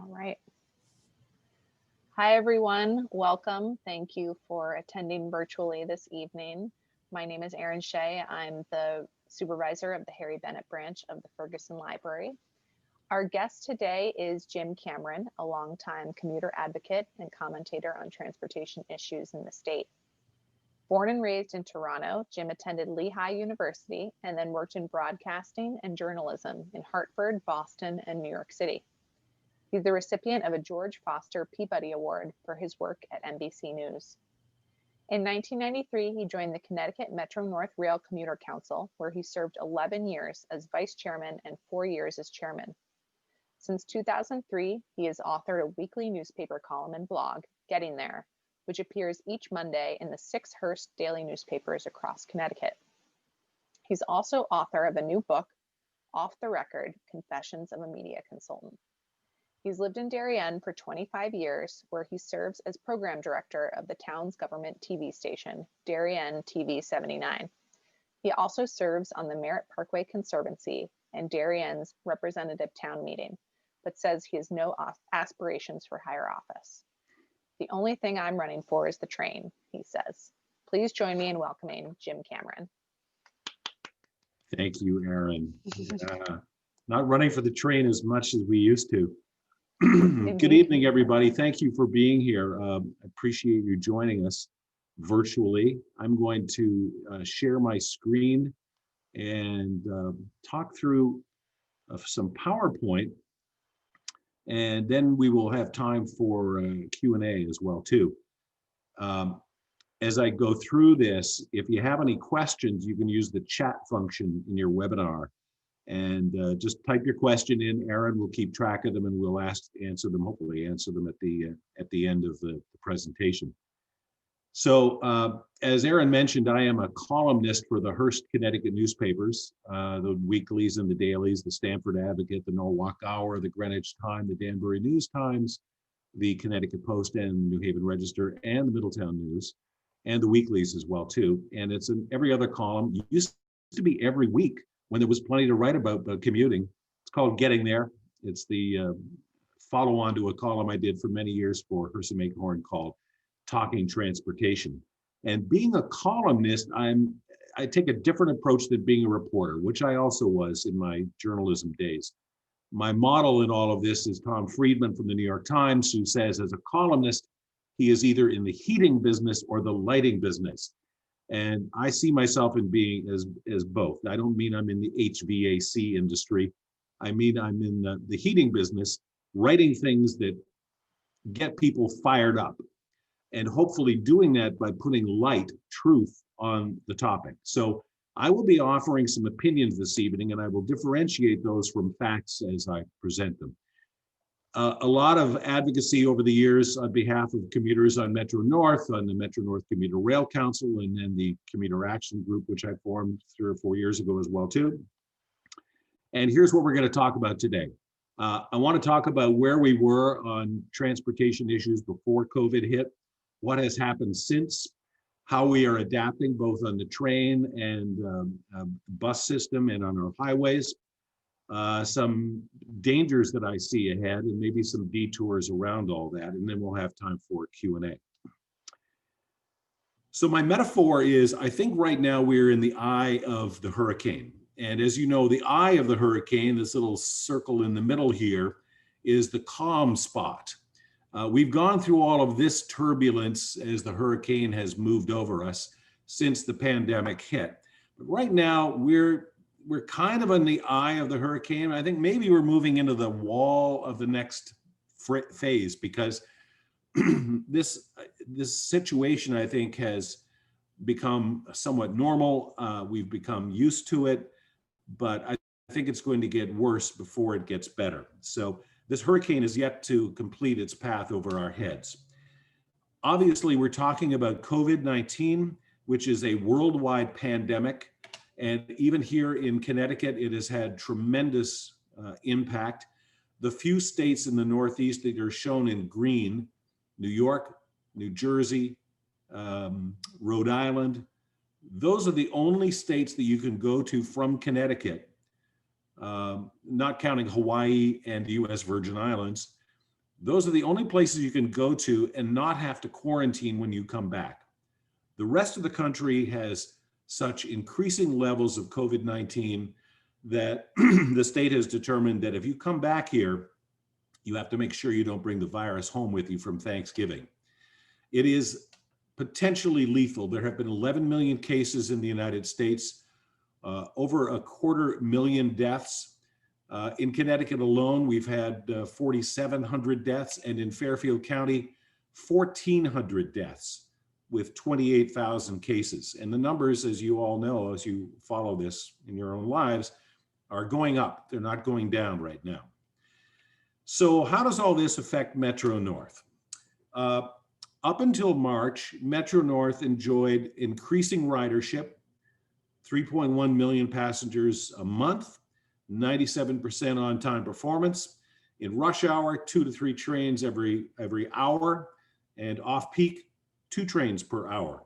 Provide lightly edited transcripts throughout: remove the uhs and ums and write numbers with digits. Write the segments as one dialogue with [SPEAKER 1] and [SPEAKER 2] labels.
[SPEAKER 1] All right. Hi, everyone. Welcome. Thank you for attending virtually this evening. My name is Erin Shea. I'm the supervisor of the Harry Bennett branch of the Ferguson Library. Our guest today is Jim Cameron, a longtime commuter advocate and commentator on transportation issues in the state. Born and raised in Toronto, Jim attended Lehigh University and then worked in broadcasting and journalism in Hartford, Boston, and New York City. He's the recipient of a George Foster Peabody Award for his work at NBC News. In 1993, he joined the Connecticut Metro-North Rail Commuter Council, where he served 11 years as vice chairman and 4 years as chairman. Since 2003, he has authored a weekly newspaper column and blog, Getting There, which appears each Monday in the 6 Hearst daily newspapers across Connecticut. He's also author of a new book, Off the Record: Confessions of a Media Consultant. He's lived in Darien for 25 years, where he serves as program director of the town's government TV station, Darien TV 79. He also serves on the Merritt Parkway Conservancy and Darien's representative town meeting, but says he has no aspirations for higher office. The only thing I'm running for is the train, he says. Please join me in welcoming Jim Cameron.
[SPEAKER 2] Thank you, Erin. Not running for the train as much as we used to. Good evening, everybody. Thank you for being here. I appreciate you joining us virtually. I'm going to share my screen and talk through some PowerPoint, and then we will have time for Q&A as well too. As I go through this, if you have any questions, you can use the chat function in your webinar. And just type your question in. Erin will keep track of them, and we'll hopefully answer them at the end of the presentation. So as Erin mentioned, I am a columnist for the Hearst, Connecticut newspapers, the weeklies and the dailies, the Stamford Advocate, the Norwalk Hour, the Greenwich Time, the Danbury News Times, the Connecticut Post and New Haven Register, and the Middletown News, and the weeklies as well too. And it's in every other column. It used to be every week, when there was plenty to write about commuting. It's called Getting There. It's the follow-on to a column I did for many years for Hearst and Acorn called Talking Transportation. And being a columnist, I take a different approach than being a reporter, which I also was in my journalism days. My model in all of this is Tom Friedman from the New York Times, who says as a columnist, he is either in the heating business or the lighting business. And I see myself in being as both. I don't mean I'm in the HVAC industry. I mean I'm in the heating business, writing things that get people fired up, and hopefully doing that by putting light, truth on the topic. So I will be offering some opinions this evening, and I will differentiate those from facts as I present them. A lot of advocacy over the years on behalf of commuters on Metro North, on the Metro North Commuter Rail Council, and then the Commuter Action Group, which I formed 3 or 4 years ago as well too. And here's what we're going to talk about today. I want to talk about where we were on transportation issues before COVID hit, what has happened since, how we are adapting both on the train and bus system and on our highways. Some dangers that I see ahead, and maybe some detours around all that, and then we'll have time for Q&A. So my metaphor is, I think right now we're in the eye of the hurricane. And as you know, the eye of the hurricane, this little circle in the middle here, is the calm spot. We've gone through all of this turbulence as the hurricane has moved over us since the pandemic hit. But right now, we're kind of in the eye of the hurricane. I think maybe we're moving into the wall of the next phase, because this situation, I think, has become somewhat normal. We've become used to it, but I think it's going to get worse before it gets better. So this hurricane is yet to complete its path over our heads. Obviously, we're talking about COVID-19, which is a worldwide pandemic. And even here in Connecticut, it has had tremendous impact. The few states in the Northeast that are shown in green, New York, New Jersey, Rhode Island, those are the only states that you can go to from Connecticut, not counting Hawaii and the US Virgin Islands, Those are the only places you can go to and not have to quarantine when you come back. The rest of the country has such increasing levels of COVID-19 that the state has determined that if you come back here, you have to make sure you don't bring the virus home with you from Thanksgiving. It is potentially lethal. There have been 11 million cases in the United States, over 250,000 deaths. In Connecticut alone, we've had 4,700 deaths, and in Fairfield County, 1,400 deaths with 28,000 cases. And the numbers, as you all know, as you follow this in your own lives, are going up. They're not going down right now. So how does all this affect Metro North? Up until March, Metro North enjoyed increasing ridership, 3.1 million passengers a month, 97% on-time performance. In rush hour, 2 to 3 trains every hour, and off-peak, 2 trains per hour.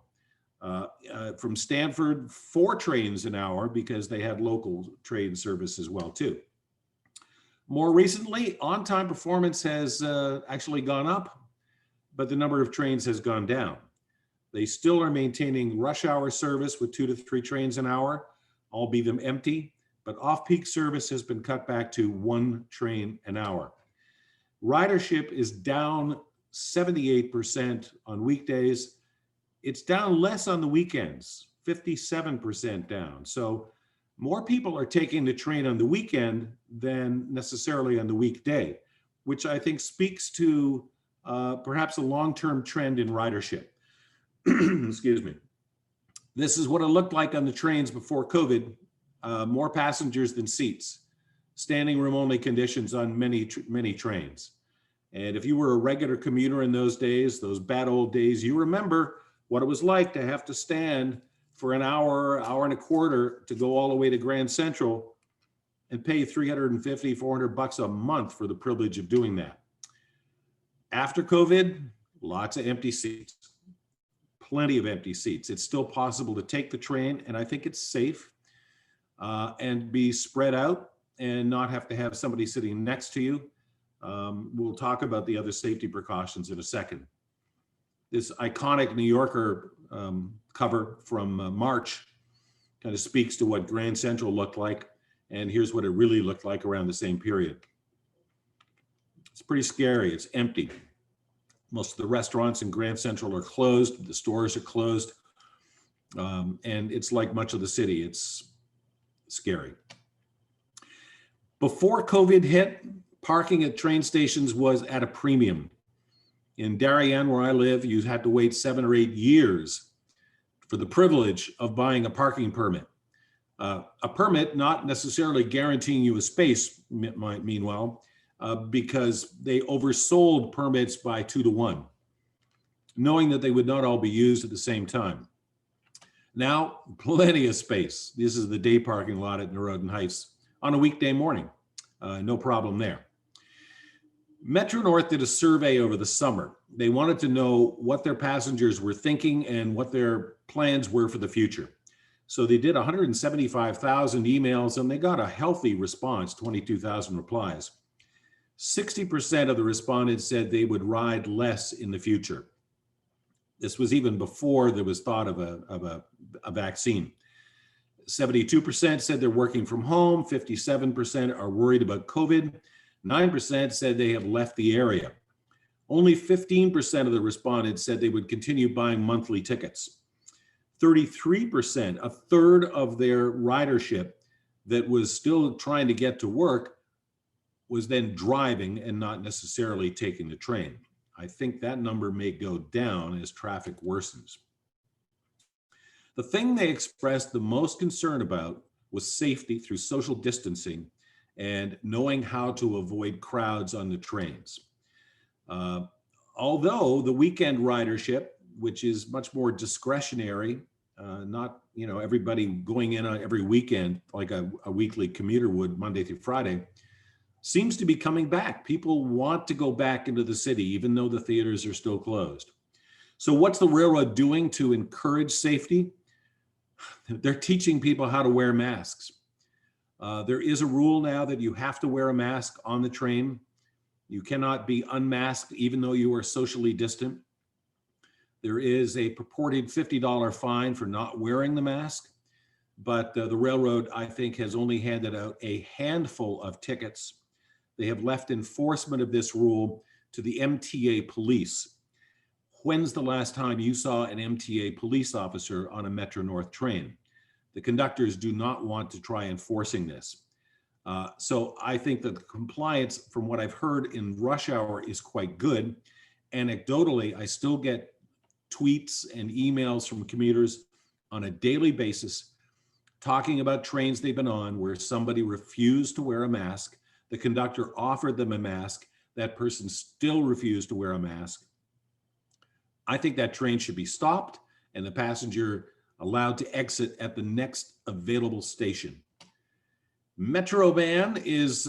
[SPEAKER 2] From Stanford, 4 trains an hour because they had local train service as well too. More recently, on-time performance has actually gone up, but the number of trains has gone down. They still are maintaining rush hour service with 2 to 3 trains an hour, albeit them empty, but off-peak service has been cut back to 1 train an hour. Ridership is down 78% on weekdays. It's down less on the weekends, 57% down. So more people are taking the train on the weekend than necessarily on the weekday, which I think speaks to perhaps a long-term trend in ridership. Excuse me. This is what it looked like on the trains before COVID. More passengers than seats, standing room only conditions on many trains. And if you were a regular commuter in those days, those bad old days, you remember what it was like to have to stand for an hour, hour and a quarter to go all the way to Grand Central and pay $350, $400 a month for the privilege of doing that. After COVID, lots of empty seats, plenty of empty seats. It's still possible to take the train, and I think it's safe and be spread out and not have to have somebody sitting next to you. We'll talk about the other safety precautions in a second. This iconic New Yorker cover from March kind of speaks to what Grand Central looked like, and here's what it really looked like around the same period. It's pretty scary. It's empty. Most of the restaurants in Grand Central are closed. The stores are closed. And it's like much of the city. It's scary. Before COVID hit, parking at train stations was at a premium. In Darien, where I live, you had to wait 7 or 8 years for the privilege of buying a parking permit. A permit not necessarily guaranteeing you a space, meanwhile, because they oversold permits by 2 to 1, knowing that they would not all be used at the same time. Now, plenty of space. This is the day parking lot at Noroton Heights on a weekday morning. No problem there. Metro North did a survey over the summer. They wanted to know what their passengers were thinking and what their plans were for the future. So they did 175,000 emails and they got a healthy response, 22,000 replies. 60% of the respondents said they would ride less in the future. This was even before there was thought of a vaccine. 72% said they're working from home. 57% are worried about COVID. 9% said they have left the area. Only 15% of the respondents said they would continue buying monthly tickets. 33%, a third of their ridership that was still trying to get to work, was then driving and not necessarily taking the train. I think that number may go down as traffic worsens. The thing they expressed the most concern about was safety through social distancing and knowing how to avoid crowds on the trains. Although the weekend ridership, which is much more discretionary, not everybody going in on every weekend like a weekly commuter would Monday through Friday, seems to be coming back. People want to go back into the city, even though the theaters are still closed. So what's the railroad doing to encourage safety? They're teaching people how to wear masks. There is a rule now that you have to wear a mask on the train. You cannot be unmasked even though you are socially distant. There is a purported $50 fine for not wearing the mask, but the railroad, I think, has only handed out a handful of tickets. They have left enforcement of this rule to the MTA police. When's the last time you saw an MTA police officer on a Metro North train? The conductors do not want to try enforcing this. So I think that the compliance, from what I've heard in rush hour, is quite good. Anecdotally, I still get tweets and emails from commuters on a daily basis talking about trains they've been on where somebody refused to wear a mask. The conductor offered them a mask. That person still refused to wear a mask. I think that train should be stopped and the passenger allowed to exit at the next available station. Metroman is,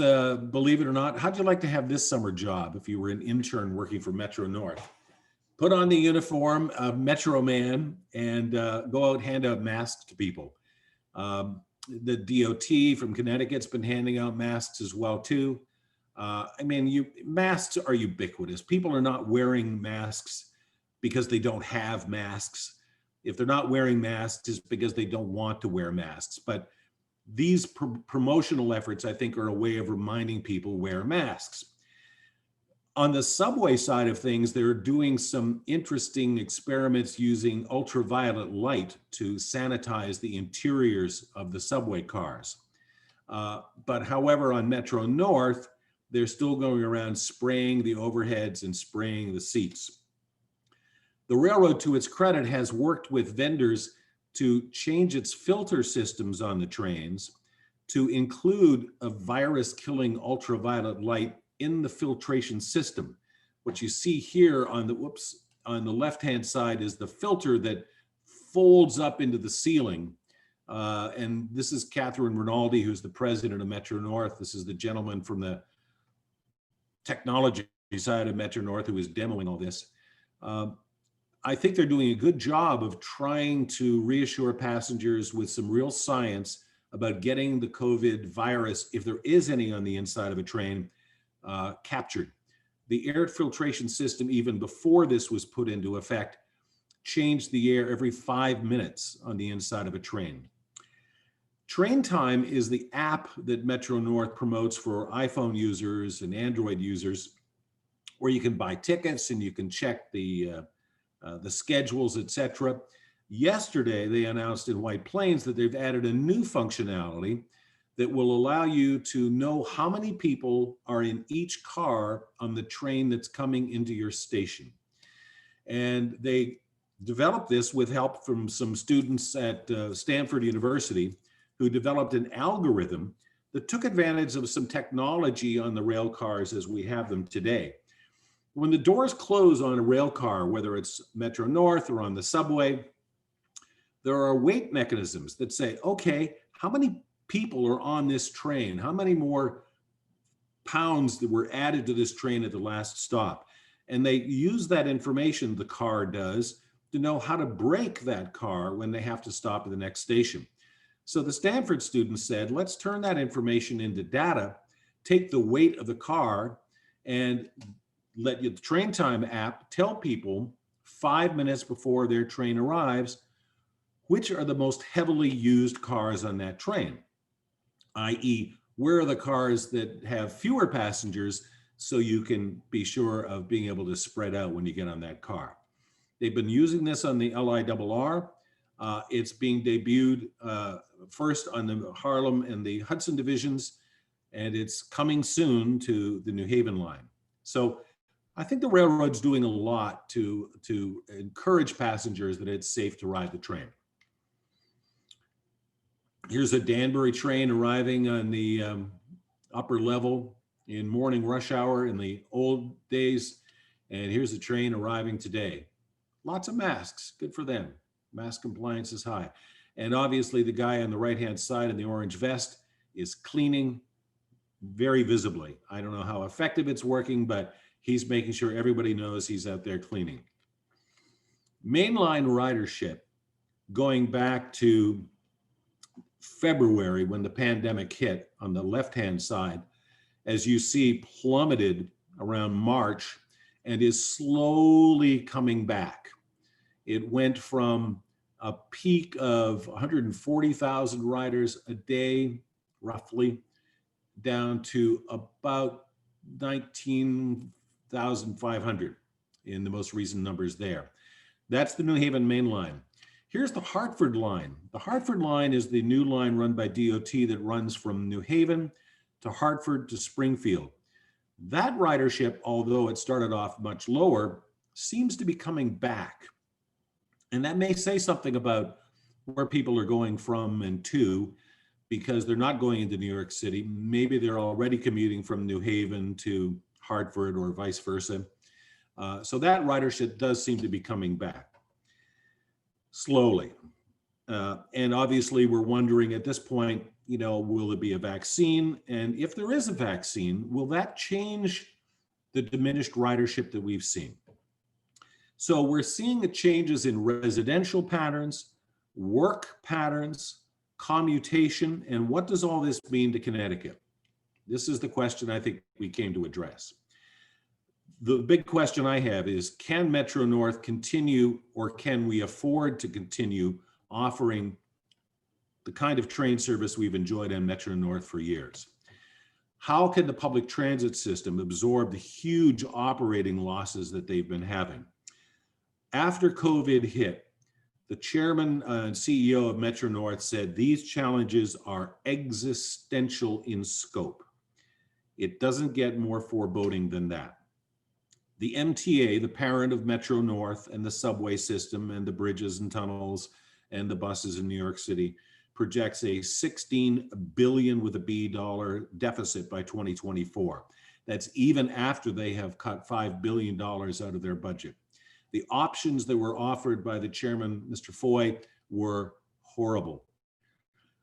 [SPEAKER 2] believe it or not, how'd you like to have this summer job if you were an intern working for Metro North? Put on the uniform of Metroman and go out, hand out masks to people. The DOT from Connecticut's been handing out masks as well too. I mean, masks are ubiquitous. People are not wearing masks because they don't have masks. If they're not wearing masks, it's because they don't want to wear masks. But these promotional efforts, I think, are a way of reminding people wear masks. On the subway side of things, they're doing some interesting experiments using ultraviolet light to sanitize the interiors of the subway cars. But however, on Metro North, they're still going around spraying the overheads and spraying the seats. The railroad, to its credit, has worked with vendors to change its filter systems on the trains to include a virus-killing ultraviolet light in the filtration system. What you see here on the left-hand side is the filter that folds up into the ceiling. And this is Catherine Rinaldi, who's the president of Metro North. This is the gentleman from the technology side of Metro North who is demoing all this. I think they're doing a good job of trying to reassure passengers with some real science about getting the COVID virus, if there is any on the inside of a train, captured. The air filtration system, even before this was put into effect, changed the air every 5 minutes on the inside of a train. Train Time is the app that Metro North promotes for iPhone users and Android users, where you can buy tickets and you can check the schedules, etc. Yesterday, they announced in White Plains that they've added a new functionality that will allow you to know how many people are in each car on the train that's coming into your station. And they developed this with help from some students at Stanford University who developed an algorithm that took advantage of some technology on the rail cars as we have them today. When the doors close on a rail car, whether it's Metro North or on the subway, there are weight mechanisms that say, okay, how many people are on this train? How many more pounds that were added to this train at the last stop? And they use that information, the car does, to know how to brake that car when they have to stop at the next station. So the Stanford students said, let's turn that information into data, take the weight of the car, and let the Train Time app tell people 5 minutes before their train arrives, which are the most heavily used cars on that train, i.e., where are the cars that have fewer passengers so you can be sure of being able to spread out when you get on that car. They've been using this on the LIRR. It's being debuted first on the Harlem and the Hudson divisions, and it's coming soon to the New Haven line. So I think the railroad's doing a lot to encourage passengers that it's safe to ride the train. Here's a Danbury train arriving on the upper level in morning rush hour in the old days. And here's a train arriving today. Lots of masks, good for them. Mask compliance is high. And obviously the guy on the right-hand side in the orange vest is cleaning very visibly. I don't know how effective it's working, but he's making sure everybody knows he's out there cleaning. Mainline ridership, going back to February when the pandemic hit on the left-hand side, as you see, plummeted around March and is slowly coming back. It went from a peak of 140,000 riders a day, roughly, down to about 19,500 in the most recent numbers there. That's the New Haven main line. Here's the Hartford line. The Hartford line is the new line run by DOT that runs from New Haven to Hartford to Springfield. That ridership, although it started off much lower, seems to be coming back. And that may say something about where people are going from and to, because they're not going into New York City. Maybe they're already commuting from New Haven to Hartford or vice versa. So that ridership does seem to be coming back slowly. And obviously we're wondering at this point, will there be a vaccine? And if there is a vaccine, will that change the diminished ridership that we've seen? So we're seeing the changes in residential patterns, work patterns, commutation, and what does all this mean to Connecticut? This is the question I think we came to address. The big question I have is, can Metro North continue, or can we afford to continue offering the kind of train service we've enjoyed on Metro North for years? How can the public transit system absorb the huge operating losses that they've been having? After COVID hit, the chairman and CEO of Metro North said these challenges are existential in scope. It doesn't get more foreboding than that. The MTA, the parent of Metro North and the subway system and the bridges and tunnels and the buses in New York City, projects a $16 billion with a B dollar deficit by 2024. That's even after they have cut $5 billion out of their budget. The options that were offered by the chairman, Mr. Foy, were horrible.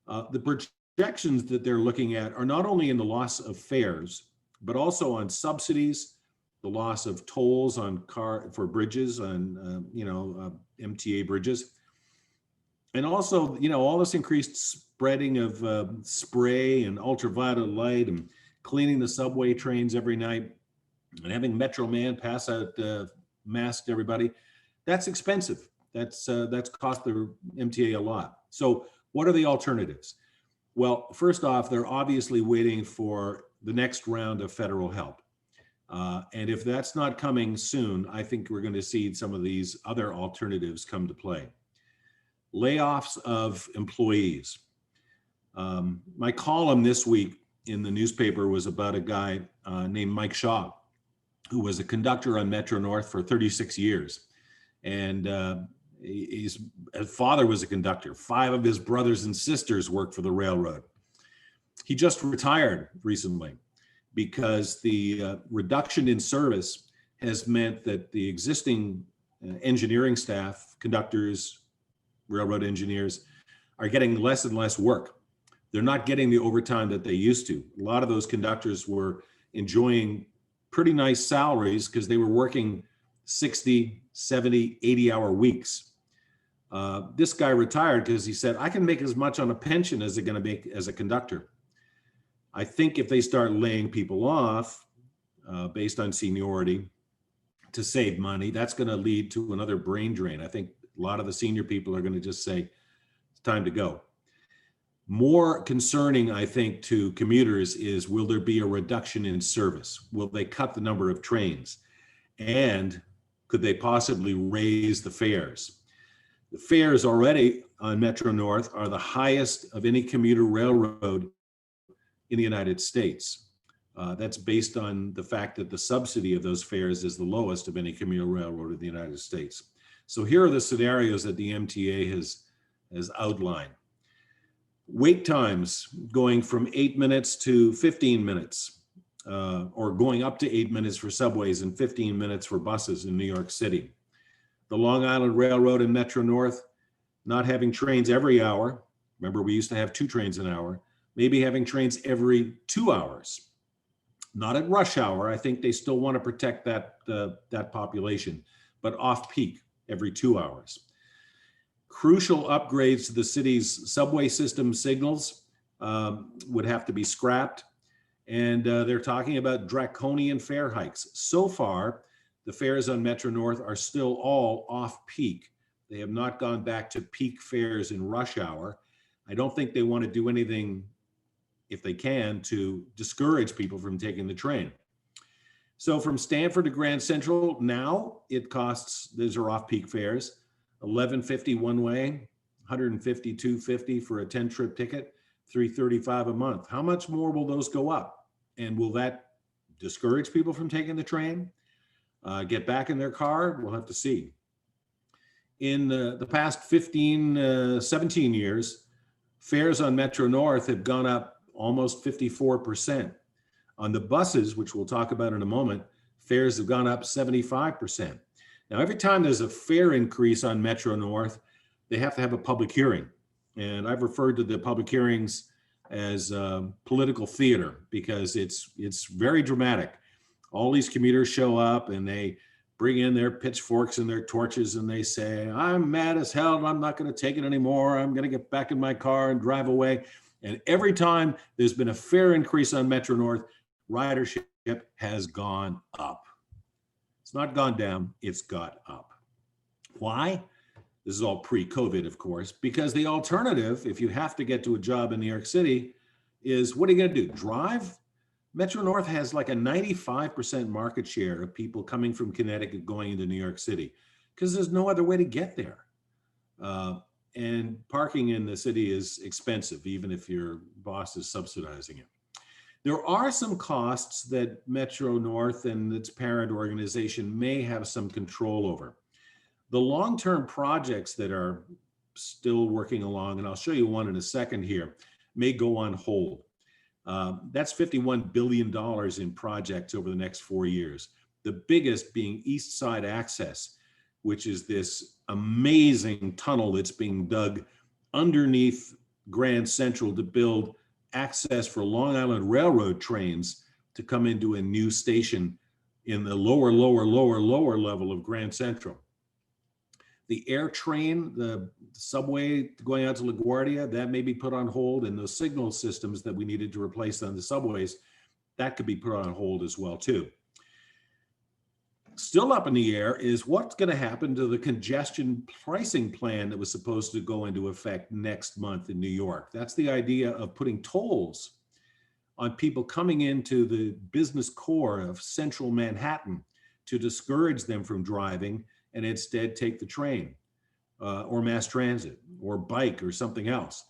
[SPEAKER 2] The projections that they're looking at are not only in the loss of fares, but also on subsidies, the loss of tolls on for bridges, on MTA bridges, and also all this increased spreading of spray and ultraviolet light and cleaning the subway trains every night and having Metro Man pass out masked everybody. That's expensive. That's cost the MTA a lot. So what are the alternatives? Well, first off, they're obviously waiting for the next round of federal help. And if that's not coming soon, I think we're going to see some of these other alternatives come to play. Layoffs of employees. My column this week in the newspaper was about a guy named Mike Shaw, who was a conductor on Metro North for 36 years. And his father was a conductor. 5 of his brothers and sisters worked for the railroad. He just retired recently because the reduction in service has meant that the existing engineering staff, conductors, railroad engineers, are getting less and less work. They're not getting the overtime that they used to. A lot of those conductors were enjoying pretty nice salaries because they were working 60, 70, 80-hour weeks. This guy retired because he said, I can make as much on a pension as they're going to make as a conductor. I think if they start laying people off based on seniority to save money, that's going to lead to another brain drain. I think a lot of the senior people are going to just say, it's time to go. More concerning, I think, to commuters is, will there be a reduction in service? Will they cut the number of trains? And could they possibly raise the fares? The fares already on Metro North are the highest of any commuter railroad in the United States. That's based on the fact that the subsidy of those fares is the lowest of any commuter railroad in the United States. So here are the scenarios that the MTA has outlined. Wait times going from 8 minutes to 15 minutes, or going up to 8 minutes for subways and 15 minutes for buses in New York City. The Long Island Railroad and Metro North not having trains every hour. Remember, we used to have 2 trains an hour. Maybe having trains every 2 hours. Not at rush hour. I think they still want to protect that population, but off-peak every 2 hours. Crucial upgrades to the city's subway system signals would have to be scrapped, And they're talking about draconian fare hikes. So far, the fares on Metro North are still all off peak. They have not gone back to peak fares in rush hour. I don't think they want to do anything, if they can, to discourage people from taking the train. So from Stanford to Grand Central now, it costs, these are off-peak fares, $11.50 one way, $152.50 for a 10-trip ticket, $335 a month. How much more will those go up? And will that discourage people from taking the train? Get back in their car? We'll have to see. In the past 17 years, fares on Metro North have gone up almost 54%. On the buses, which we'll talk about in a moment, fares have gone up 75%. Now, every time there's a fare increase on Metro North, they have to have a public hearing. And I've referred to the public hearings as political theater because it's very dramatic. All these commuters show up and they bring in their pitchforks and their torches and they say, I'm mad as hell and I'm not going to take it anymore. I'm going to get back in my car and drive away. And every time there's been a fare increase on Metro North, ridership has gone up. It's not gone down, it's got up. Why? This is all pre-COVID, of course, because the alternative, if you have to get to a job in New York City, is what are you going to do? Drive? Metro North has like a 95% market share of people coming from Connecticut going into New York City because there's no other way to get there. And parking in the city is expensive, even if your boss is subsidizing it. There are some costs that Metro North and its parent organization may have some control over. The long-term projects that are still working along, and I'll show you one in a second here, may go on hold. That's $51 billion in projects over the next 4 years. The biggest being East Side Access, which is this amazing tunnel that's being dug underneath Grand Central to build access for Long Island Railroad trains to come into a new station in the lower level of Grand Central. The air train, the subway going out to LaGuardia, that may be put on hold, and those signal systems that we needed to replace on the subways, that could be put on hold as well too. Still up in the air is what's going to happen to the congestion pricing plan that was supposed to go into effect next month in New York. That's the idea of putting tolls on people coming into the business core of central Manhattan to discourage them from driving and instead take the train or mass transit or bike or something else.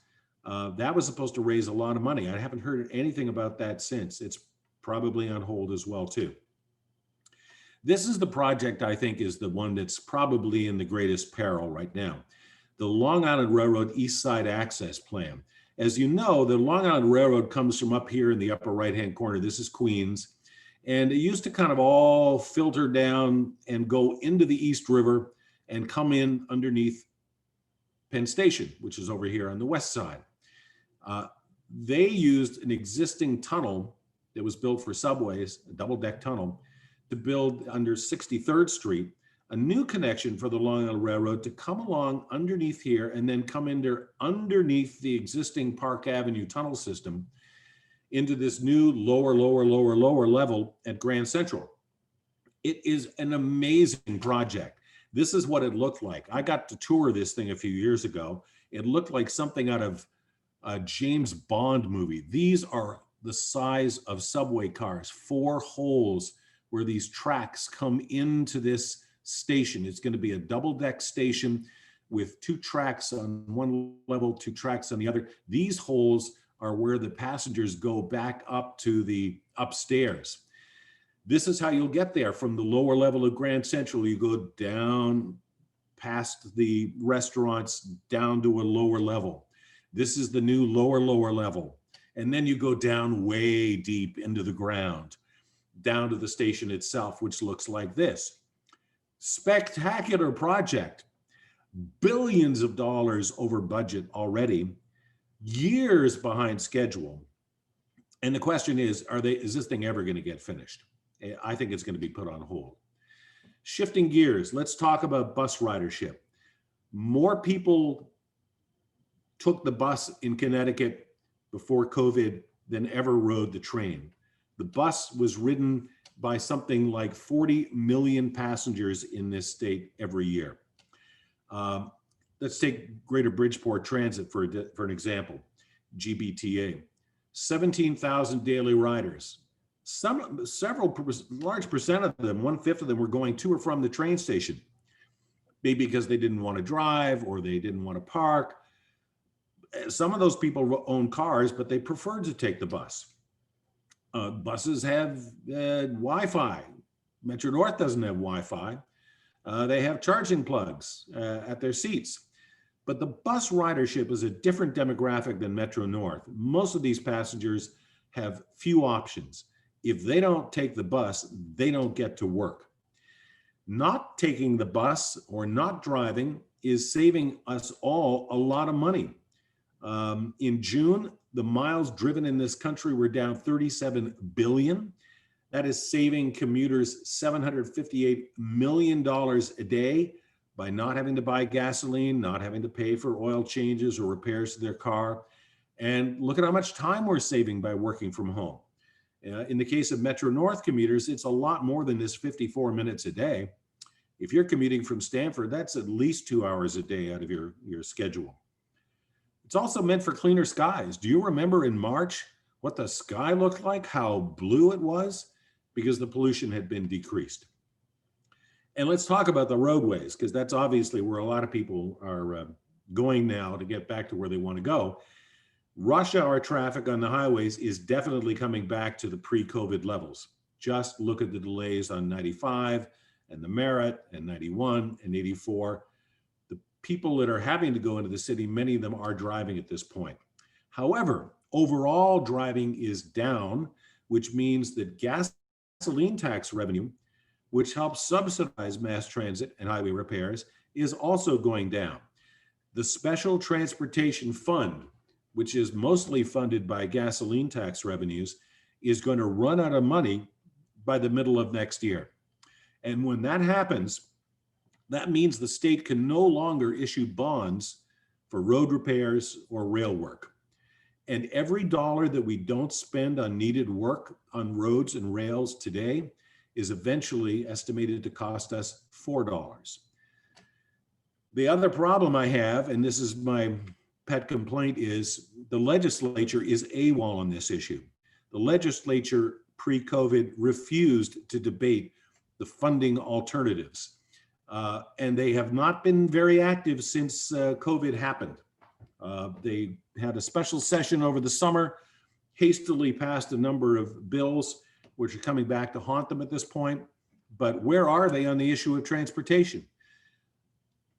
[SPEAKER 2] That was supposed to raise a lot of money. I haven't heard anything about that since. It's probably on hold as well too. This is the project I think is the one that's probably in the greatest peril right now. The Long Island Railroad East Side Access Plan. As you know, the Long Island Railroad comes from up here in the upper right-hand corner. This is Queens. And it used to kind of all filter down and go into the East River and come in underneath Penn Station, which is over here on the west side. They used an existing tunnel that was built for subways, a double-deck tunnel, to build under 63rd Street, a new connection for the Long Island Railroad to come along underneath here and then come underneath the existing Park Avenue tunnel system into this new lower level at Grand Central. It is an amazing project. This is what it looked like. I got to tour this thing a few years ago. It looked like something out of a James Bond movie. These are the size of subway cars, 4 holes where these tracks come into this station. It's going to be a double-deck station with 2 tracks on one level, 2 tracks on the other. These holes are where the passengers go back up to the upstairs. This is how you'll get there from the lower level of Grand Central. You go down past the restaurants down to a lower level. This is the new lower level. And then you go down way deep into the ground, down to the station itself, which looks like this. Spectacular project. Billions of dollars over budget already, years behind schedule. And the question is this thing ever going to get finished? I think it's going to be put on hold. Shifting gears, let's talk about bus ridership. More people took the bus in Connecticut before COVID than ever rode the train. The bus was ridden by something like 40 million passengers in this state every year. Let's take Greater Bridgeport Transit for an example, GBTA. 17,000 daily riders. Large percent of them, 1/5 of them, were going to or from the train station, maybe because they didn't want to drive or they didn't want to park. Some of those people own cars, but they preferred to take the bus. Buses have Wi-Fi. Metro North doesn't have Wi-Fi. They have charging plugs at their seats. But the bus ridership is a different demographic than Metro North. Most of these passengers have few options. If they don't take the bus, they don't get to work. Not taking the bus or not driving is saving us all a lot of money. In June, the miles driven in this country were down 37 billion. That is saving commuters $758 million a day by not having to buy gasoline, not having to pay for oil changes or repairs to their car. And look at how much time we're saving by working from home. In the case of Metro North commuters, it's a lot more than this 54 minutes a day. If you're commuting from Stamford, that's at least 2 hours a day out of your schedule. It's also meant for cleaner skies. Do you remember in March what the sky looked like, how blue it was? Because the pollution had been decreased. And let's talk about the roadways, because that's obviously where a lot of people are going now to get back to where they want to go. Rush hour traffic on the highways is definitely coming back to the pre-COVID levels. Just look at the delays on 95 and the Merritt and 91 and 84. The people that are having to go into the city, many of them are driving at this point. However, overall driving is down, which means that gasoline tax revenue, which helps subsidize mass transit and highway repairs, is also going down. The Special Transportation Fund, which is mostly funded by gasoline tax revenues, is going to run out of money by the middle of next year. And when that happens, that means the state can no longer issue bonds for road repairs or rail work. And every dollar that we don't spend on needed work on roads and rails today is eventually estimated to cost us $4. The other problem I have, and this is my pet complaint, is the legislature is AWOL on this issue. The legislature pre-COVID refused to debate the funding alternatives. And they have not been very active since COVID happened. They had a special session over the summer, hastily passed a number of bills which are coming back to haunt them at this point. But where are they on the issue of transportation?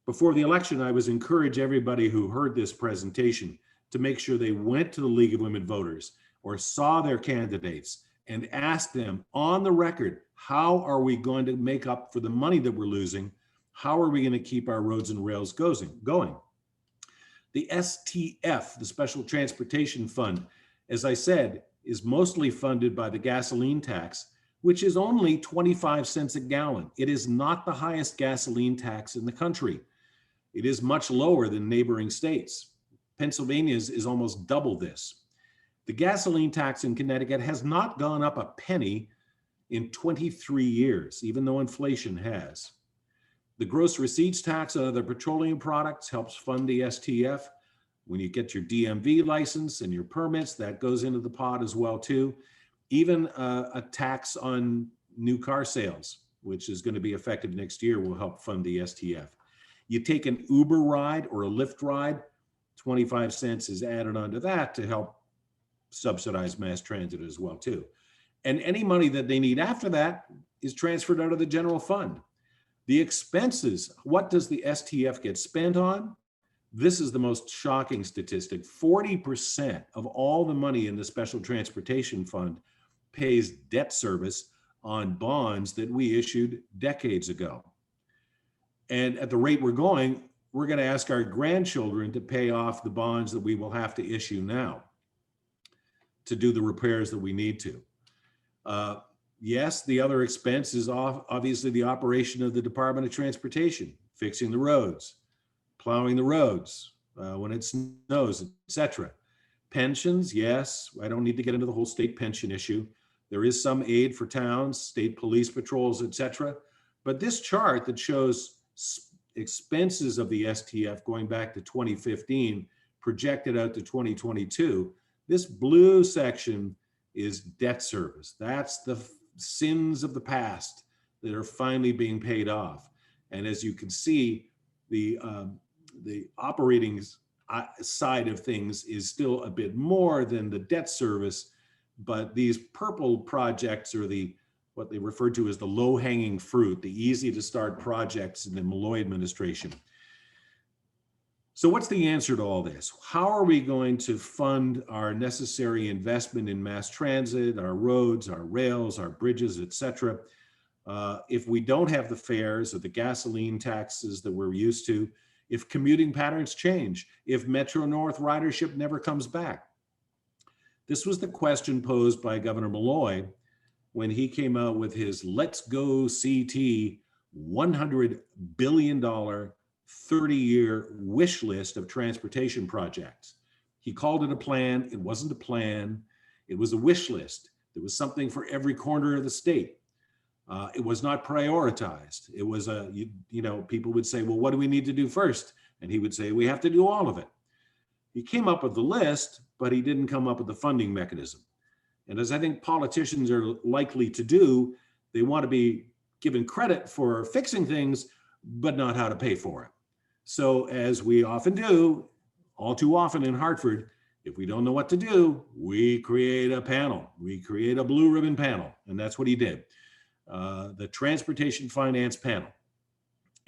[SPEAKER 2] Before the election, I was encourage everybody who heard this presentation to make sure they went to the League of Women Voters or saw their candidates and asked them on the record, how are we going to make up for the money that we're losing? How are we going to keep our roads and rails going? The STF, the Special Transportation Fund, as I said, is mostly funded by the gasoline tax, which is only 25 cents a gallon. It is not the highest gasoline tax in the country. It is much lower than neighboring states. Pennsylvania's is almost double this. The gasoline tax in Connecticut has not gone up a penny in 23 years, even though inflation has. The gross receipts tax on other petroleum products helps fund the STF. When you get your DMV license and your permits, that goes into the pot as well too. Even a tax on new car sales, which is going to be effective next year, will help fund the STF. You take an Uber ride or a Lyft ride, 25 cents is added onto that to help subsidize mass transit as well too. And any money that they need after that is transferred out of the general fund. The expenses, what does the STF get spent on? This is the most shocking statistic. 40% of all the money in the Special Transportation Fund pays debt service on bonds that we issued decades ago. And at the rate we're going to ask our grandchildren to pay off the bonds that we will have to issue now to do the repairs that we need to. Yes, the other expense is obviously the operation of the Department of Transportation, fixing the roads, plowing the roads when it snows, etc. Pensions, yes, I don't need to get into the whole state pension issue. There is some aid for towns, state police patrols, etc. But this chart that shows expenses of the STF going back to 2015, projected out to 2022, this blue section is debt service. That's the sins of the past that are finally being paid off. And as you can see, the operating side of things is still a bit more than the debt service, but these purple projects are what they refer to as the low-hanging fruit, the easy to start projects in the Malloy administration. So what's the answer to all this? How are we going to fund our necessary investment in mass transit, our roads, our rails, our bridges, etc., if we don't have the fares or the gasoline taxes that we're used to, if commuting patterns change, if Metro North ridership never comes back? This was the question posed by Governor Malloy when he came out with his Let's Go CT $100 billion 30-year wish list of transportation projects. He called it a plan. It wasn't a plan. It was a wish list. There was something for every corner of the state. It was not prioritized. It was people would say, well, what do we need to do first? And he would say, we have to do all of it. He came up with the list, but he didn't come up with the funding mechanism. And as I think politicians are likely to do, they want to be given credit for fixing things, but not how to pay for it. So as we often do, all too often in Hartford, if we don't know what to do, we create a panel. We create a blue ribbon panel. And that's what he did. The Transportation Finance Panel.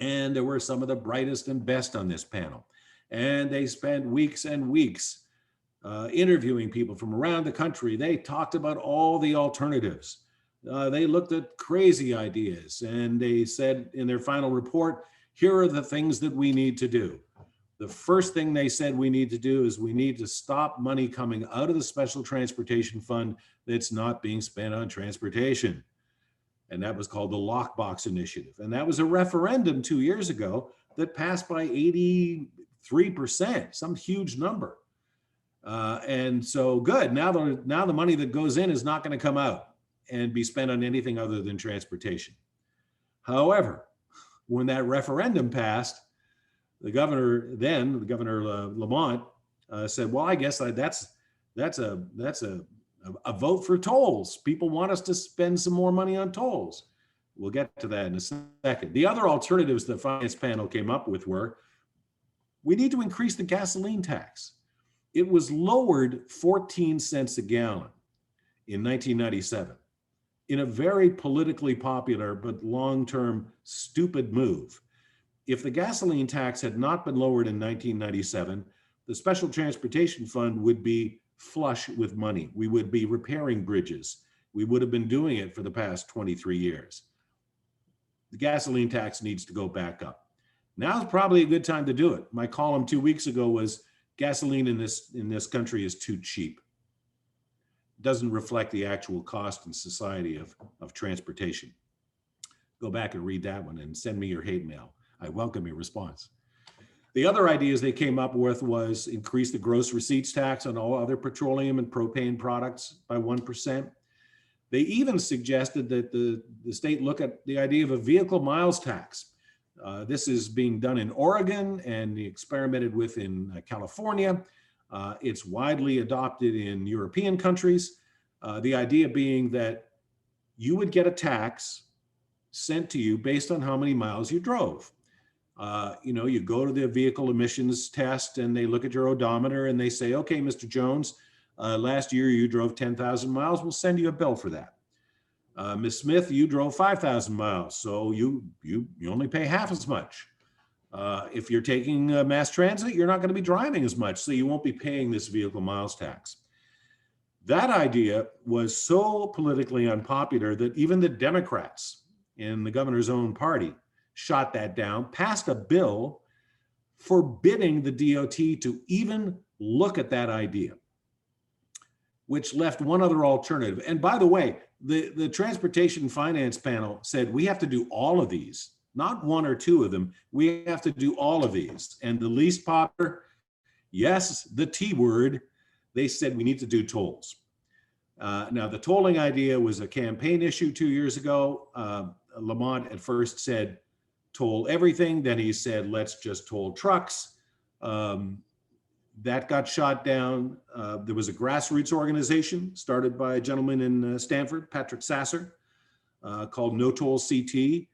[SPEAKER 2] And there were some of the brightest and best on this panel. And they spent weeks and weeks interviewing people from around the country. They talked about all the alternatives. They looked at crazy ideas, and they said in their final report, here are the things that we need to do. The first thing they said we need to do is we need to stop money coming out of the Special Transportation Fund that's not being spent on transportation. And that was called the Lockbox Initiative. And that was a referendum 2 years ago that passed by 83%, some huge number. And so good, now the money that goes in is not going to come out and be spent on anything other than transportation. However, when that referendum passed, the governor Lamont, said, well, I guess that's a vote for tolls. People want us to spend some more money on tolls. We'll get to that in a second. The other alternatives the finance panel came up with were, we need to increase the gasoline tax. It was lowered 14 cents a gallon in 1997 in a very politically popular but long-term stupid move. If the gasoline tax had not been lowered in 1997, the Special Transportation Fund would be flush with money. We would be repairing bridges. We would have been doing it for the past 23 years. The gasoline tax needs to go back up. Now's probably a good time to do it. My column 2 weeks ago was gasoline in this country is too cheap. It doesn't reflect the actual cost in society of transportation. Go back and read that one and send me your hate mail. I welcome your response. The other ideas they came up with was increase the gross receipts tax on all other petroleum and propane products by 1%. They even suggested that the state look at the idea of a vehicle miles tax. This is being done in Oregon and experimented with in California. It's widely adopted in European countries. The idea being that you would get a tax sent to you based on how many miles you drove. You go to the vehicle emissions test and they look at your odometer and they say, okay, Mr. Jones, last year you drove 10,000 miles. We'll send you a bill for that. Ms. Smith, you drove 5,000 miles. So you only pay half as much. If you're taking mass transit, you're not going to be driving as much. So you won't be paying this vehicle miles tax. That idea was so politically unpopular that even the Democrats in the governor's own party shot that down, passed a bill forbidding the DOT to even look at that idea, which left one other alternative. And by the way, the Transportation Finance Panel said we have to do all of these, not one or two of them. We have to do all of these. And the least popular, yes, the T word, they said we need to do tolls. Now, the tolling idea was a campaign issue 2 years ago. Lamont at first said, toll everything. Then he said, let's just toll trucks. That got shot down. There was a grassroots organization started by a gentleman in Stanford, Patrick Sasser, called No Toll CT,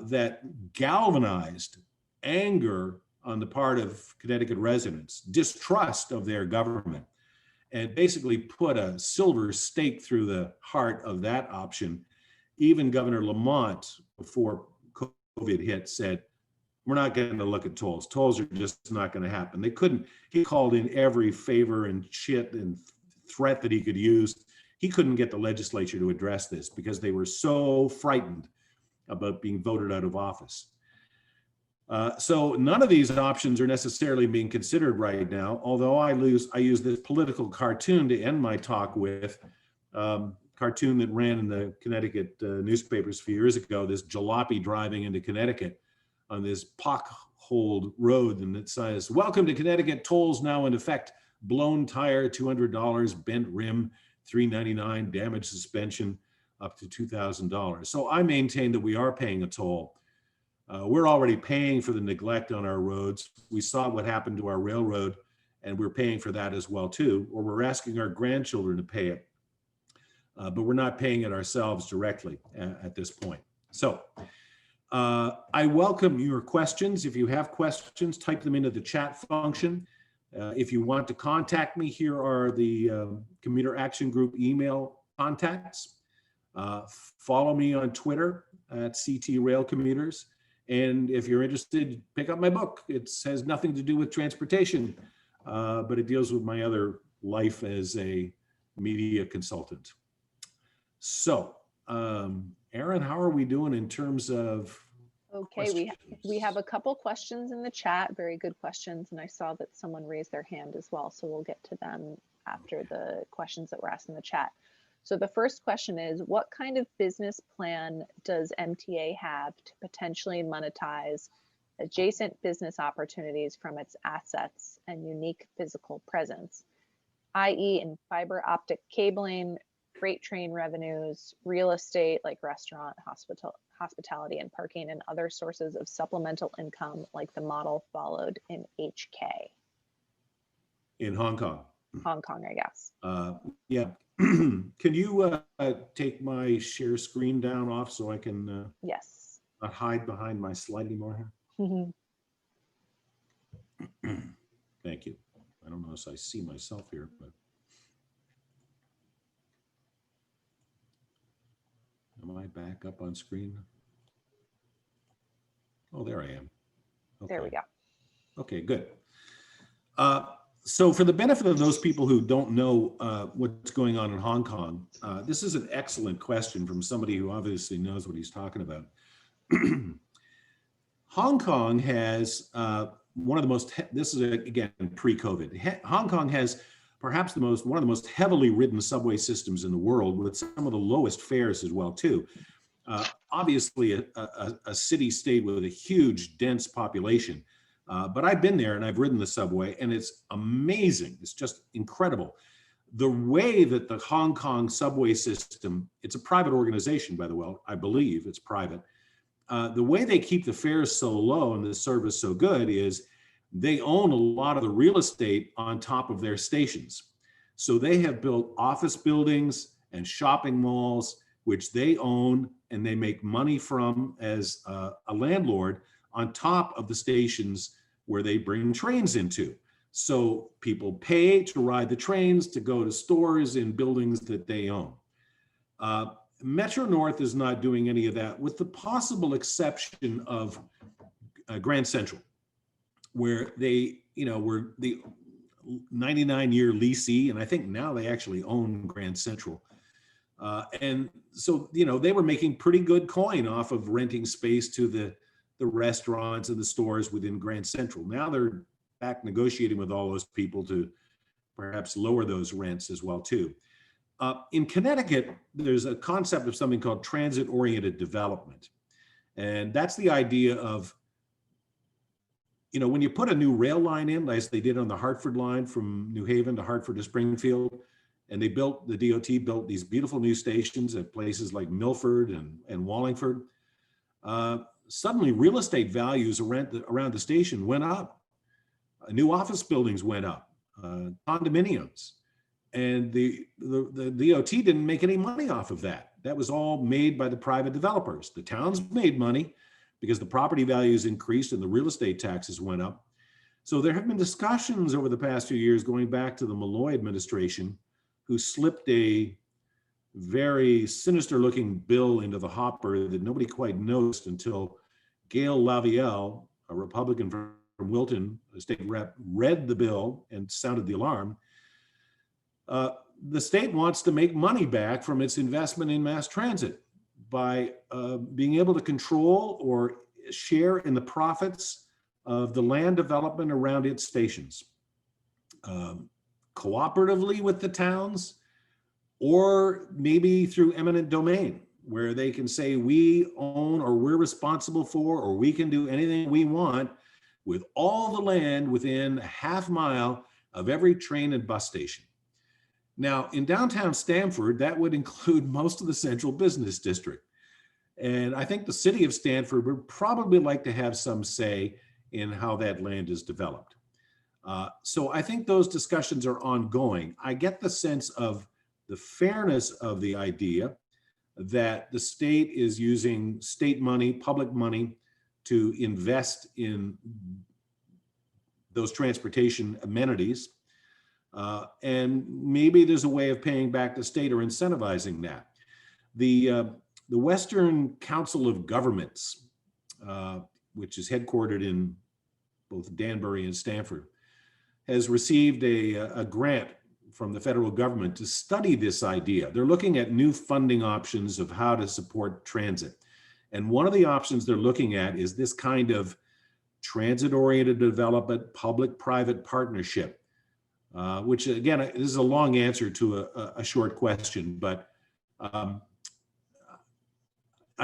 [SPEAKER 2] that galvanized anger on the part of Connecticut residents, distrust of their government, and basically put a silver stake through the heart of that option. Even Governor Lamont, before COVID hit, said, we're not going to look at tolls. Tolls are just not going to happen. They couldn't, he called in every favor and shit and threat that he could use. He couldn't get the legislature to address this because they were so frightened about being voted out of office. So none of these options are necessarily being considered right now, although I use this political cartoon to end my talk with, cartoon that ran in the Connecticut newspapers a few years ago, this jalopy driving into Connecticut on this potholed road, and it says, welcome to Connecticut, tolls now in effect, blown tire, $200, bent rim, $3.99, damage suspension, up to $2,000. So I maintain that we are paying a toll. We're already paying for the neglect on our roads. We saw what happened to our railroad, and we're paying for that as well too, or we're asking our grandchildren to pay it. But we're not paying it ourselves directly at this point. So I welcome your questions. If you have questions, type them into the chat function. If you want to contact me, here are the Commuter Action Group email contacts. Follow me on Twitter at CT Rail Commuters. And if you're interested, pick up my book. It has nothing to do with transportation, but it deals with my other life as a media consultant. So, Aaron, how are we doing in terms of
[SPEAKER 1] Okay, we have a couple questions in the chat, very good questions, and I saw that someone raised their hand as well, so we'll get to them after the questions that were asked in the chat. So the first question is, what kind of business plan does MTA have to potentially monetize adjacent business opportunities from its assets and unique physical presence, i.e. in fiber optic cabling, freight train revenues, real estate like restaurant, hospitality and parking, and other sources of supplemental income like the model followed in HK?
[SPEAKER 2] In Hong Kong?
[SPEAKER 1] Hong Kong, I guess.
[SPEAKER 2] Yeah. Can you take my share screen down off so I can
[SPEAKER 1] yes,
[SPEAKER 2] not hide behind my slide anymore here? Thank you. I don't know if I see myself here, but am I back up on screen? Oh, there I am. Okay.
[SPEAKER 1] There we go.
[SPEAKER 2] Okay, good. So for the benefit of those people who don't know what's going on in Hong Kong, this is an excellent question from somebody who obviously knows what he's talking about. Hong Kong has one of the most, this is again pre-COVID, Hong Kong has perhaps one of the most heavily ridden subway systems in the world, with some of the lowest fares as well too. Obviously a city state with a huge dense population. But I've been there and I've ridden the subway, and it's amazing. It's just incredible. The way that the Hong Kong subway system, it's a private organization, by the way, I believe it's private. The way they keep the fares so low and the service so good is they own a lot of the real estate on top of their stations. So they have built office buildings and shopping malls, which they own and they make money from as a landlord on top of the stations where they bring trains into. So people pay to ride the trains to go to stores in buildings that they own. Metro North is not doing any of that, with the possible exception of Grand Central, where they, were the 99-year leasee, and I think now they actually own Grand Central. And so, they were making pretty good coin off of renting space to the restaurants and the stores within Grand Central. Now they're back negotiating with all those people to perhaps lower those rents as well too. In Connecticut, there's a concept of something called transit-oriented development. And that's the idea of, when you put a new rail line in, as they did on the Hartford line from New Haven to Hartford to Springfield, and the DOT built these beautiful new stations at places like Milford and Wallingford. Suddenly real estate values around the station went up. New office buildings went up, condominiums. And the DOT didn't make any money off of that. That was all made by the private developers. The towns made money because the property values increased and the real estate taxes went up. So there have been discussions over the past few years going back to the Malloy administration, who slipped a very sinister looking bill into the hopper that nobody quite noticed until Gail Lavielle, a Republican from Wilton, a state rep, read the bill and sounded the alarm. The state wants to make money back from its investment in mass transit by being able to control or share in the profits of the land development around its stations, cooperatively with the towns, or maybe through eminent domain, where they can say we own or we're responsible for, or we can do anything we want with all the land within a half mile of every train and bus station. Now, in downtown Stamford, that would include most of the central business district. And I think the city of Stamford would probably like to have some say in how that land is developed. So I think those discussions are ongoing. I get the sense of the fairness of the idea that the state is using state money, public money, to invest in those transportation amenities. And maybe there's a way of paying back the state or incentivizing that. The Western Council of Governments, which is headquartered in both Danbury and Stamford, has received a grant from the federal government to study this idea. They're looking at new funding options of how to support transit. And one of the options they're looking at is this kind of transit-oriented development, public-private partnership, which again, this is a long answer to a short question, but I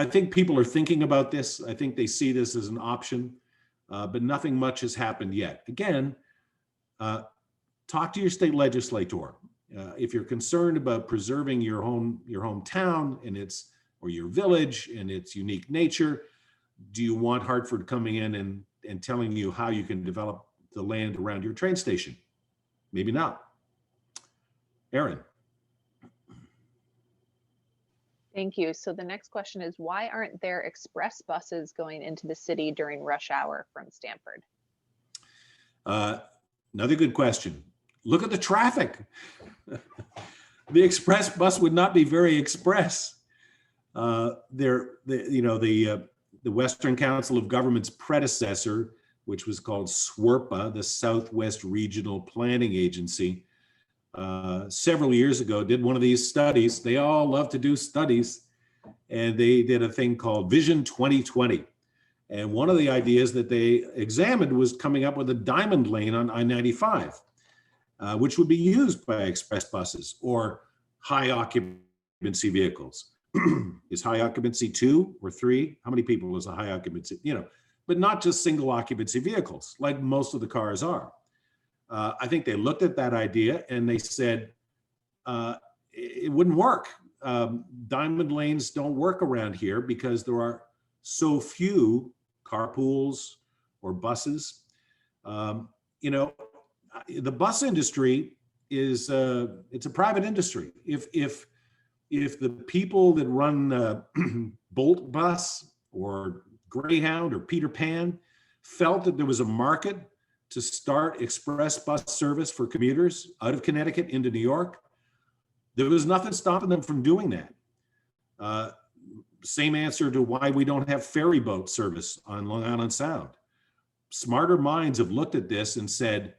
[SPEAKER 2] think people are thinking about this. I think they see this as an option, but nothing much has happened yet. Again, talk to your state legislator. If you're concerned about preserving your hometown and or your village and its unique nature, do you want Hartford coming in and telling you how you can develop the land around your train station? Maybe not. Erin.
[SPEAKER 1] Thank you. So the next question is, why aren't there express buses going into the city during rush hour from Stamford?
[SPEAKER 2] Another good question. Look at the traffic. The express bus would not be very express. The Western Council of Governments predecessor, which was called SWRPA, the Southwest Regional Planning Agency, several years ago did one of these studies. They all love to do studies, and they did a thing called Vision 2020. And one of the ideas that they examined was coming up with a diamond lane on I-95, which would be used by express buses or high occupancy vehicles. Is high occupancy 2 or 3? How many people is a high occupancy? But not just single occupancy vehicles like most of the cars are. I think they looked at that idea and they said it wouldn't work. Diamond lanes don't work around here because there are so few carpools or buses. The bus industry is it's a private industry. If the people that run Bolt Bus or Greyhound or Peter Pan felt that there was a market to start express bus service for commuters out of Connecticut into New York, there was nothing stopping them from doing that. Same answer to why we don't have ferry boat service on Long Island Sound. Smarter minds have looked at this and said,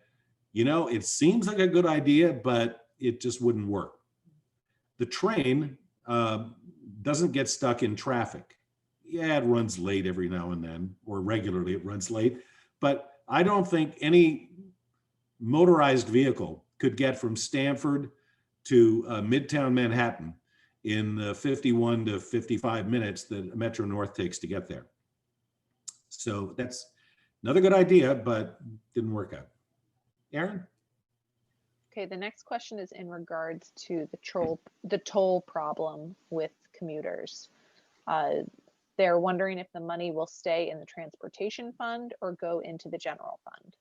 [SPEAKER 2] it seems like a good idea, but it just wouldn't work. The train doesn't get stuck in traffic. Yeah, it runs late every now and then, or regularly it runs late, but I don't think any motorized vehicle could get from Stamford to Midtown Manhattan in the 51 to 55 minutes that Metro North takes to get there. So that's another good idea, but didn't work out. Erin?
[SPEAKER 1] Okay, the next question is in regards to the toll problem with commuters. They're wondering if the money will stay in the transportation fund or go into the general fund.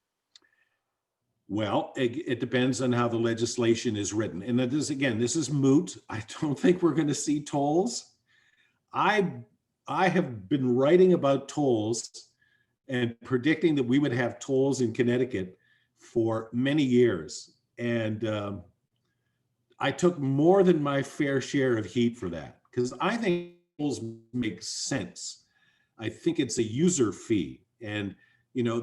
[SPEAKER 2] Well, it depends on how the legislation is written. And that is, again, this is moot. I don't think we're going to see tolls. I have been writing about tolls and predicting that we would have tolls in Connecticut for many years. And I took more than my fair share of heat for that, because I think tolls make sense. I think it's a user fee. And, you know,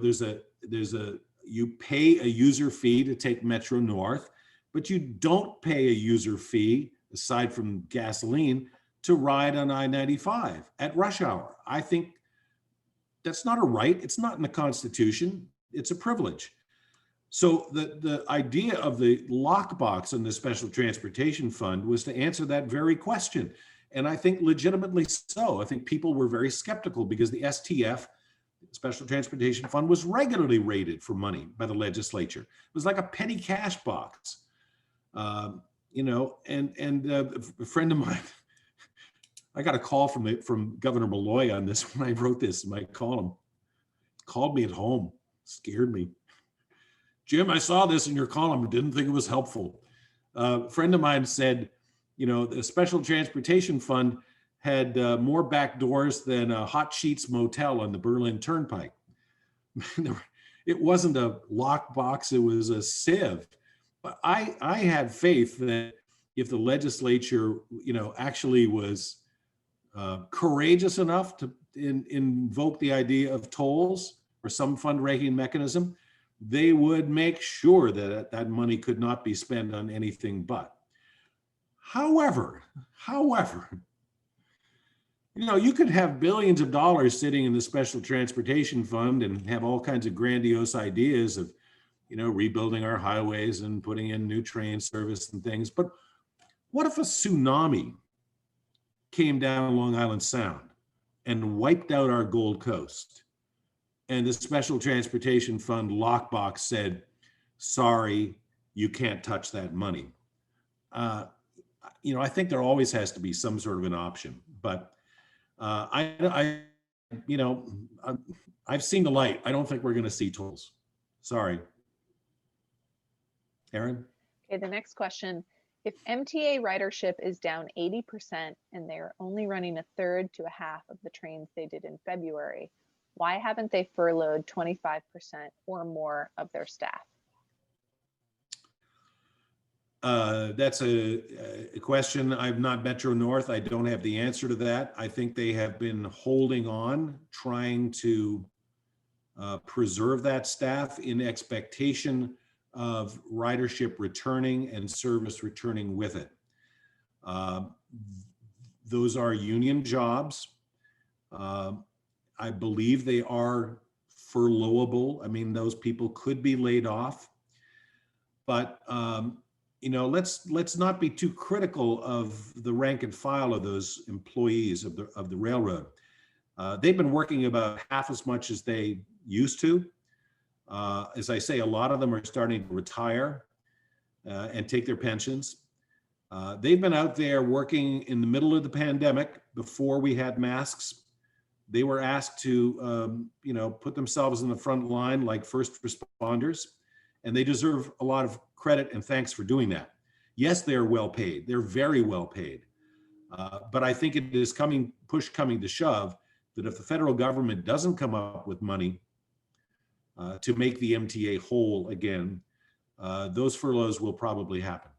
[SPEAKER 2] you pay a user fee to take Metro North, but you don't pay a user fee, aside from gasoline, to ride on I-95 at rush hour. I think that's not a right. It's not in the Constitution. It's a privilege. So the idea of the lockbox in the Special Transportation Fund was to answer that very question. And I think legitimately so. I think people were very skeptical because the STF, Special Transportation Fund, was regularly raided for money by the legislature. It was like a petty cash box, you know. And a friend of mine, I got a call from Governor Malloy on this when I wrote this in my column. Called me at home, scared me. Jim, I saw this in your column, didn't think it was helpful. A friend of mine said, you know, the Special Transportation Fund had more back doors than a Hot Sheets Motel on the Berlin Turnpike. It wasn't a lockbox, it was a sieve. But I had faith that if the legislature, you know, actually was courageous enough to invoke the idea of tolls or some fundraising mechanism, they would make sure that that money could not be spent on anything but. However, you know, you could have billions of dollars sitting in the Special Transportation Fund and have all kinds of grandiose ideas of, you know, rebuilding our highways and putting in new train service and things. But what if a tsunami came down Long Island Sound and wiped out our Gold Coast? And the Special Transportation Fund lockbox said, sorry, you can't touch that money. You know, I think there always has to be some sort of an option, but you know, I've seen the light. I don't think we're going to see tolls. Sorry. Erin?
[SPEAKER 1] Okay, the next question. If MTA ridership is down 80% and they're only running a third to a half of the trains they did in February, why haven't they furloughed 25% or more of their staff?
[SPEAKER 2] That's a question. I'm not Metro North. I don't have the answer to that. I think they have been holding on, trying to preserve that staff in expectation of ridership returning and service returning with it. Those are union jobs. I believe they are furloughable. I mean, those people could be laid off, but you know, let's not be too critical of the rank and file of those employees of the railroad. They've been working about half as much as they used to. As I say, a lot of them are starting to retire and take their pensions. They've been out there working in the middle of the pandemic before we had masks. They were asked to, you know, put themselves in the front line like first responders, and they deserve a lot of credit and thanks for doing that. Yes, they're well paid. They're very well paid. But I think it is push coming to shove that if the federal government doesn't come up with money to make the MTA whole again, those furloughs will probably happen.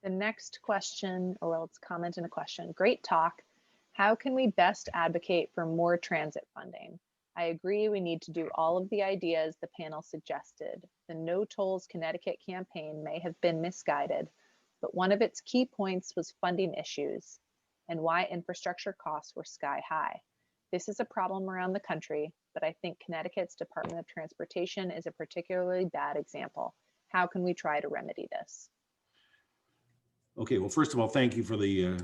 [SPEAKER 1] The next question, or well, it's comment and a question. Great talk. How can we best advocate for more transit funding? I agree we need to do all of the ideas the panel suggested. The No Tolls Connecticut campaign may have been misguided, but one of its key points was funding issues and why infrastructure costs were sky high. This is a problem around the country, but I think Connecticut's Department of Transportation is a particularly bad example. How can we try to remedy this?
[SPEAKER 2] Okay, well, first of all, thank you for the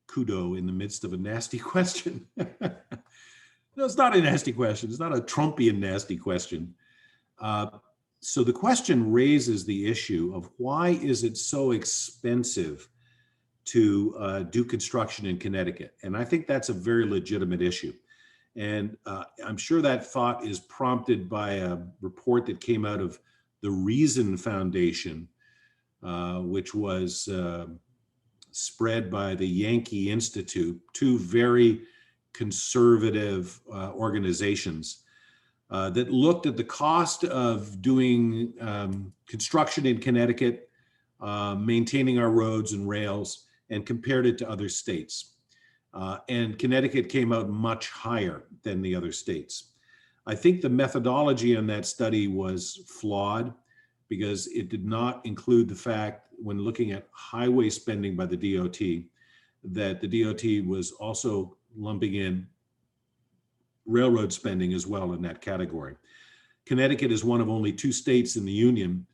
[SPEAKER 2] kudo in the midst of a nasty question. No, it's not a nasty question. It's not a Trumpian nasty question. So the question raises the issue of why is it so expensive to do construction in Connecticut? And I think that's a very legitimate issue. And I'm sure that thought is prompted by a report that came out of the Reason Foundation, which was spread by the Yankee Institute, two very conservative organizations that looked at the cost of doing construction in Connecticut, maintaining our roads and rails, and compared it to other states. And Connecticut came out much higher than the other states. I think the methodology in that study was flawed because it did not include the fact, when looking at highway spending by the DOT, that the DOT was also lumping in railroad spending as well in that category. Connecticut is one of only 2 states in the union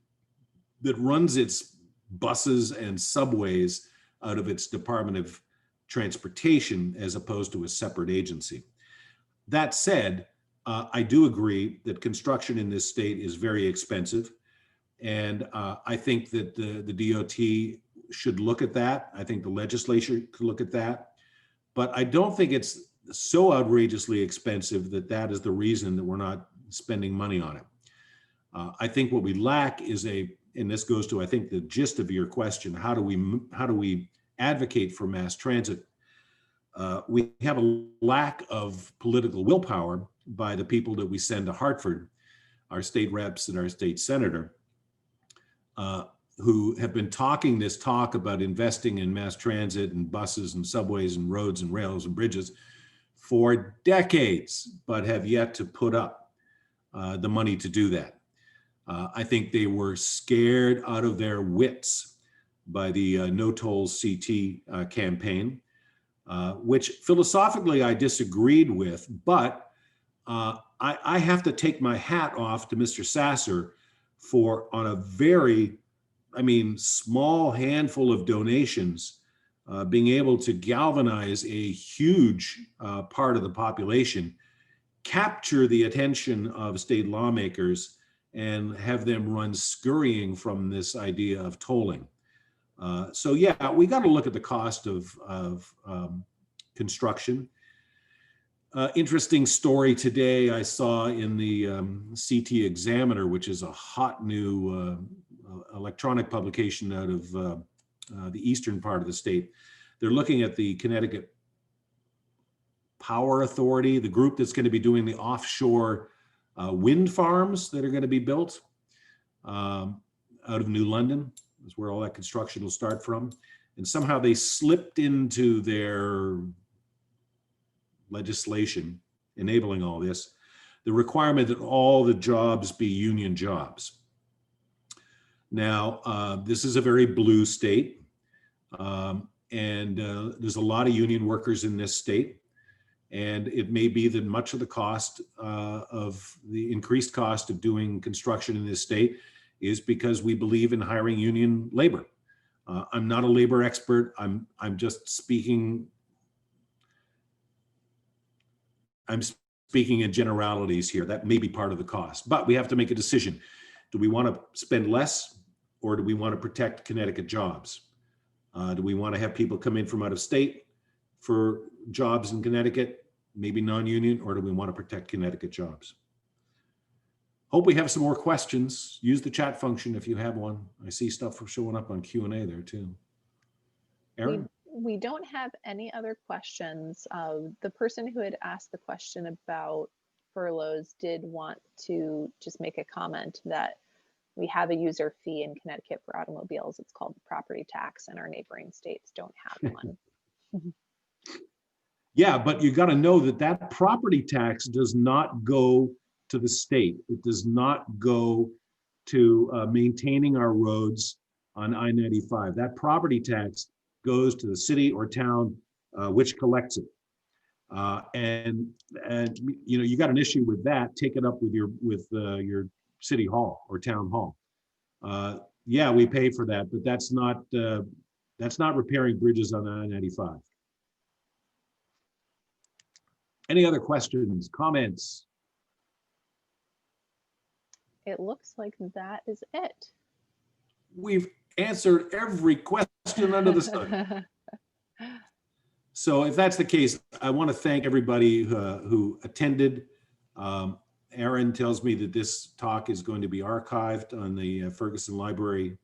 [SPEAKER 2] that runs its buses and subways out of its Department of Transportation as opposed to a separate agency. That said, I do agree that construction in this state is very expensive. And I think that the DOT should look at that. I think the legislature could look at that. But I don't think it's so outrageously expensive that that is the reason that we're not spending money on it. I think what we lack is and this goes to, I think, the gist of your question, how do we advocate for mass transit? We have a lack of political willpower by the people that we send to Hartford, our state reps and our state senator, who have been talking this talk about investing in mass transit and buses and subways and roads and rails and bridges for decades, but have yet to put up the money to do that. I think they were scared out of their wits by the No Tolls CT campaign, which philosophically I disagreed with, but I have to take my hat off to Mr. Sasser for, on a very, small handful of donations, being able to galvanize a huge part of the population, capture the attention of state lawmakers, and have them run scurrying from this idea of tolling. So yeah, we got to look at the cost of construction. Interesting story today I saw in the CT Examiner, which is a hot new electronic publication out of the eastern part of the state. They're looking at the Connecticut Power Authority, the group that's going to be doing the offshore wind farms that are going to be built out of New London, is where all that construction will start from. And somehow they slipped into their legislation enabling all this, the requirement that all the jobs be union jobs. Now, this is a very blue state, and there's a lot of union workers in this state. And it may be that much of the cost of the increased cost of doing construction in this state is because we believe in hiring union labor. I'm not a labor expert. I'm just speaking. I'm speaking in generalities here. That may be part of the cost, but we have to make a decision. Do we want to spend less, or do we want to protect Connecticut jobs? Do we want to have people come in from out of state for jobs in Connecticut, maybe non-union, or do we want to protect Connecticut jobs? Hope we have some more questions. Use the chat function if you have one. I see stuff showing up on Q&A there too. Erin?
[SPEAKER 1] We don't have any other questions. The person who had asked the question about furloughs did want to just make a comment that we have a user fee in Connecticut for automobiles. It's called the property tax, and our neighboring states don't have one.
[SPEAKER 2] Yeah, but you got to know that that property tax does not go to the state. It does not go to maintaining our roads on I-95. That property tax goes to the city or town which collects it. And you know, you got an issue with that, take it up with your city hall or town hall. Yeah, we pay for that, but that's not repairing bridges on I-95. Any other questions, comments?
[SPEAKER 1] It looks like that is it.
[SPEAKER 2] We've answered every question under the sun. So if that's the case, I want to thank everybody who attended. Aaron tells me that this talk is going to be archived on the Ferguson Library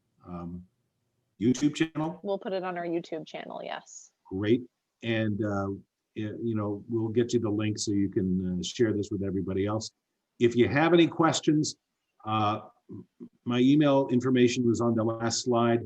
[SPEAKER 2] YouTube channel.
[SPEAKER 1] We'll put it on our YouTube channel, yes.
[SPEAKER 2] Great. And, we'll get you the link so you can share this with everybody else. If you have any questions, my email information was on the last slide.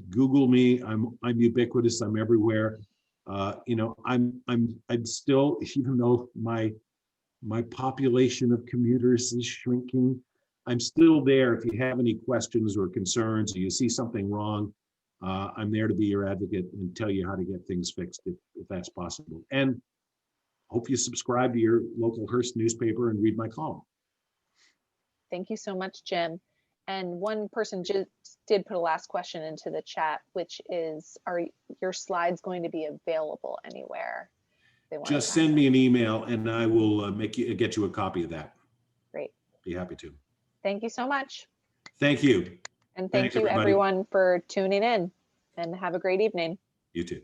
[SPEAKER 2] Google me. I'm ubiquitous. I'm everywhere. I'm still, even though my population of commuters is shrinking, I'm still there. If you have any questions or concerns, or you see something wrong, I'm there to be your advocate and tell you how to get things fixed if that's possible. And hope you subscribe to your local Hearst newspaper and read my column.
[SPEAKER 1] Thank you so much, Jim. And one person just did put a last question into the chat, which is, are your slides going to be available anywhere?
[SPEAKER 2] Just send me an email and I will get you a copy of that.
[SPEAKER 1] Great.
[SPEAKER 2] Be happy to.
[SPEAKER 1] Thank you so much.
[SPEAKER 2] Thank you.
[SPEAKER 1] And thank you everyone for tuning in, and have a great evening.
[SPEAKER 2] You too.